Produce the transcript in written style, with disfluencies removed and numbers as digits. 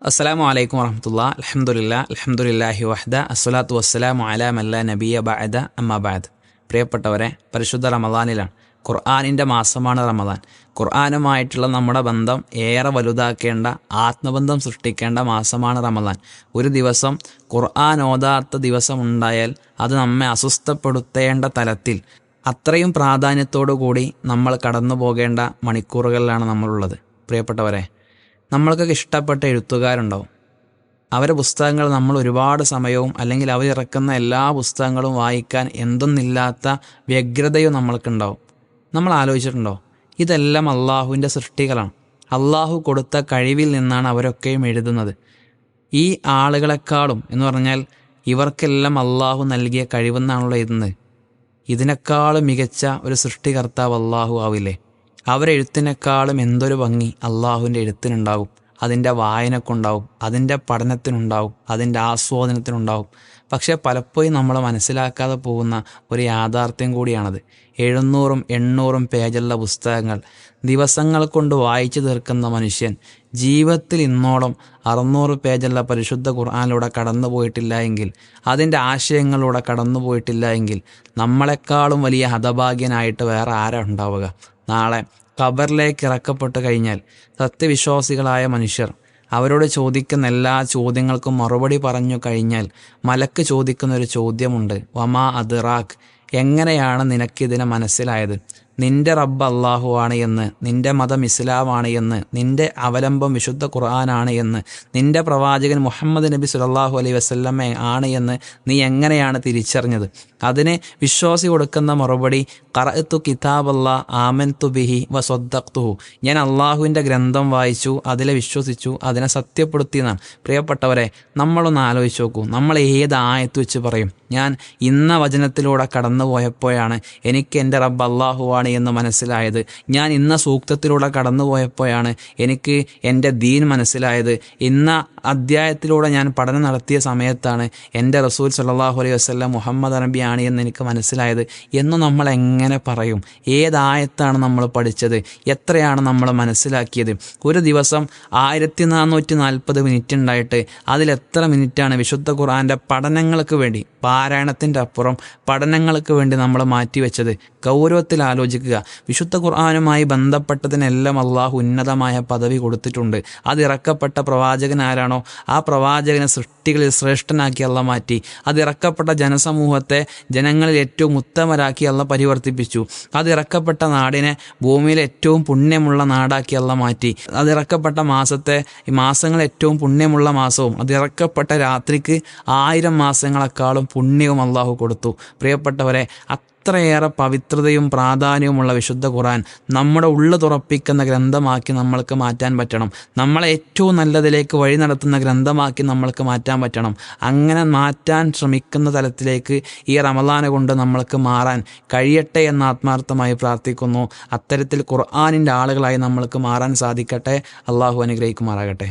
അസ്സലാമു അലൈക്കും വറഹ്മത്തുള്ളാ. അൽഹംദുലില്ലാഹി വഹ്ദ അസ്സലാത്തു വസ്സലാമു അലാ മല്ലാ നബിയ ബഅദ അമ്മാ ബഅദ്. പ്രിയപ്പെട്ടവരെ, പരിശുദ്ധ റമദാനിലാണ്. ഖുർആനിൻ്റെ മാസമാണ് റമദാൻ. ഖുർആനുമായിട്ടുള്ള നമ്മുടെ ബന്ധം ഏറെ വലുതാക്കേണ്ട, ആത്മബന്ധം സൃഷ്ടിക്കേണ്ട മാസമാണ് റമദാൻ. ഒരു ദിവസം ഖുർആൻ ഓതാത്ത ദിവസം ഉണ്ടായാൽ അത് നമ്മെ അസ്വസ്ഥപ്പെടുത്തേണ്ട തലത്തിൽ അത്രയും പ്രാധാന്യത്തോടു കൂടി നമ്മൾ കടന്നു പോകേണ്ട മണിക്കൂറുകളിലാണ് നമ്മളുള്ളത്. പ്രിയപ്പെട്ടവരെ, നമ്മൾക്കൊക്കെ ഇഷ്ടപ്പെട്ട എഴുത്തുകാരുണ്ടാവും. അവരുടെ പുസ്തകങ്ങൾ നമ്മൾ ഒരുപാട് സമയവും അല്ലെങ്കിൽ അവരിറക്കുന്ന എല്ലാ പുസ്തകങ്ങളും വായിക്കാൻ എന്തൊന്നില്ലാത്ത വ്യഗ്രതയും നമ്മൾക്കുണ്ടാവും. നമ്മൾ ആലോചിച്ചിട്ടുണ്ടോ? ഇതെല്ലാം അള്ളാഹുവിൻ്റെ സൃഷ്ടികളാണ്. അള്ളാഹു കൊടുത്ത കഴിവിൽ നിന്നാണ് അവരൊക്കെയും എഴുതുന്നത്. ഈ ആളുകളെക്കാളും എന്ന് പറഞ്ഞാൽ ഇവർക്കെല്ലാം അള്ളാഹു നൽകിയ കഴിവെന്നാണല്ലോ എഴുതുന്നത്. ഇതിനേക്കാളും മികച്ച ഒരു സൃഷ്ടികർത്താവ് അള്ളാഹു ആവില്ലേ? അവരെഴുത്തിനേക്കാളും എന്തൊരു ഭംഗി അള്ളാഹുവിൻ്റെ എഴുത്തിനുണ്ടാകും. അതിൻ്റെ വായനക്കുണ്ടാവും, അതിൻ്റെ പഠനത്തിനുണ്ടാവും, അതിൻ്റെ ആസ്വാദനത്തിനുണ്ടാവും. പക്ഷേ പലപ്പോഴും നമ്മൾ മനസ്സിലാക്കാതെ പോകുന്ന ഒരു യാഥാർത്ഥ്യം കൂടിയാണത്. 700-800 പേജുള്ള പുസ്തകങ്ങൾ ദിവസങ്ങൾ കൊണ്ട് വായിച്ചു തീർക്കുന്ന മനുഷ്യൻ ജീവിതത്തിൽ ഇന്നോളം 600 പേജുള്ള പരിശുദ്ധ ഖുർആനിലൂടെ കടന്നു പോയിട്ടില്ല എങ്കിൽ, അതിൻ്റെ ആശയങ്ങളിലൂടെ കടന്നു പോയിട്ടില്ല എങ്കിൽ നമ്മളെക്കാളും വലിയ ഹതഭാഗ്യനായിട്ട് വേറെ ആരാ ഉണ്ടാവുക? നാളെ ഖബറിലേക്ക് ഇറക്കപ്പെട്ട് കഴിഞ്ഞാൽ സത്യവിശ്വാസികളായ മനുഷ്യർ അവരോട് ചോദിക്കുന്ന എല്ലാ ചോദ്യങ്ങൾക്കും മറുപടി പറഞ്ഞു കഴിഞ്ഞാൽ മലക്ക് ചോദിക്കുന്നൊരു ചോദ്യമുണ്ട്. വമാ അദ്റാഖ്, എങ്ങനെയാണ് നിനക്കിതിനെ മനസ്സിലായത്? നിന്റെ റബ്ബ് അള്ളാഹു ആണ് എന്ന്, നിന്റെ മതം ഇസ്ലാമാണ് എന്ന്, നിന്റെ അവലംബം വിശുദ്ധ ഖുർആനാണ് എന്ന്, നിന്റെ പ്രവാചകൻ മുഹമ്മദ് നബി സല്ലല്ലാഹു അലൈഹി വസല്ലമ ആണ് എന്ന് നീ എങ്ങനെയാണ് തിരിച്ചറിഞ്ഞത്? അതിന് വിശ്വാസി കൊടുക്കുന്ന മറുപടി ഖറഅതു കിതാബല്ലാ ആമൻതു ബിഹി വസദ്ദഖ്തുഹു, ഞാൻ അള്ളാഹുവിൻ്റെ ഗ്രന്ഥം വായിച്ചു, അതിലെ വിശ്വസിച്ചു, അതിനെ സത്യപ്പെടുത്തി എന്നാണ്. പ്രിയപ്പെട്ടവരെ, നമ്മളൊന്ന് ആലോചിച്ച് നോക്കൂ. നമ്മൾ ഏത് ആയത്ത് വെച്ച് പറയും ഞാൻ ഇന്ന വചനത്തിലൂടെ കടന്നു പോയപ്പോഴാണ് എനിക്ക് എൻ്റെ റബ്ബ് അള്ളാഹുവാണ് എന്ന് മനസ്സിലായത്, ഞാൻ ഇന്ന സൂക്തത്തിലൂടെ കടന്നു പോയപ്പോഴാണ് എനിക്ക് എൻ്റെ ദീൻ മനസ്സിലായത്, ഇന്ന അധ്യായത്തിലൂടെ ഞാൻ പഠനം നടത്തിയ സമയത്താണ് എൻ്റെ റസൂൽ സല്ലല്ലാഹു അലൈഹി വസല്ലം മുഹമ്മദ് നബി ആണ് എന്ന് എനിക്ക് മനസ്സിലായത് എന്ന് നമ്മൾ എങ്ങനെ പറയും? ഏതായത്താണ് നമ്മൾ പഠിച്ചത്? എത്രയാണ് നമ്മൾ മനസ്സിലാക്കിയത്? ഒരു ദിവസം 1440 മിനിറ്റ് ഉണ്ടായിട്ട് അതിലെത്ര മിനിറ്റാണ് വിശുദ്ധ ഖുർആൻ്റെ പഠനങ്ങൾക്ക് വേണ്ടി, പാരായണത്തിൻ്റെ അപ്പുറം പഠനങ്ങൾക്ക് വേണ്ടി നമ്മൾ മാറ്റിവെച്ചത്? ഗൗരവത്തിൽ ആലോചിക്കുക. വിശുദ്ധ ഖുർആനുമായി ബന്ധപ്പെട്ടതിനെല്ലാം അള്ളാഹു ഉന്നതമായ പദവി കൊടുത്തിട്ടുണ്ട്. അതിറക്കപ്പെട്ട പ്രവാചകൻ ആരാണോ ആ പ്രവാചകനെ സൃഷ്ടികളിൽ ശ്രേഷ്ഠനാക്കി അള്ളാഹ് മാറ്റി. അതിറക്കപ്പെട്ട ജനസമൂഹത്തെ ജനങ്ങളിൽ ഏറ്റവും ഉത്തമരാക്കി അള്ളാഹ് പരിവർത്തിപ്പിച്ചു. അതിറക്കപ്പെട്ട നാടിനെ ഭൂമിയിലെ ഏറ്റവും പുണ്യമുള്ള നാടാക്കി അള്ളാഹ് മാറ്റി. അതിറക്കപ്പെട്ട മാസങ്ങൾ ഏറ്റവും പുണ്യമുള്ള മാസവും അതിറക്കപ്പെട്ട രാത്രിക്ക് 1000 മാസങ്ങളെക്കാളും പുണ്യവും അള്ളാഹു കൊടുത്തു. പ്രിയപ്പെട്ടവരെ, അത്രയേറെ പവിത്രതയും പ്രാധാന്യവുമുള്ള വിശുദ്ധ ഖുർആൻ നമ്മുടെ ഉള്ളു തുറപ്പിക്കുന്ന ഗ്രന്ഥമാക്കി നമ്മൾക്ക് മാറ്റാൻ പറ്റണം. നമ്മളെ ഏറ്റവും നല്ലതിലേക്ക് വഴി നടത്തുന്ന ഗ്രന്ഥമാക്കി നമ്മൾക്ക് മാറ്റാൻ പറ്റണം. അങ്ങനെ മാറ്റാൻ ശ്രമിക്കുന്ന തലത്തിലേക്ക് ഈ റമദാൻ കൊണ്ട് നമ്മൾക്ക് മാറാൻ കഴിയട്ടെ എന്ന് ആത്മാർത്ഥമായി പ്രാർത്ഥിക്കുന്നു. അത്തരത്തിൽ ഖുർആനിൻ്റെ ആളുകളായി നമ്മൾക്ക് മാറാൻ സാധിക്കട്ടെ. അള്ളാഹു അനുഗ്രഹിക്കുമാറാകട്ടെ.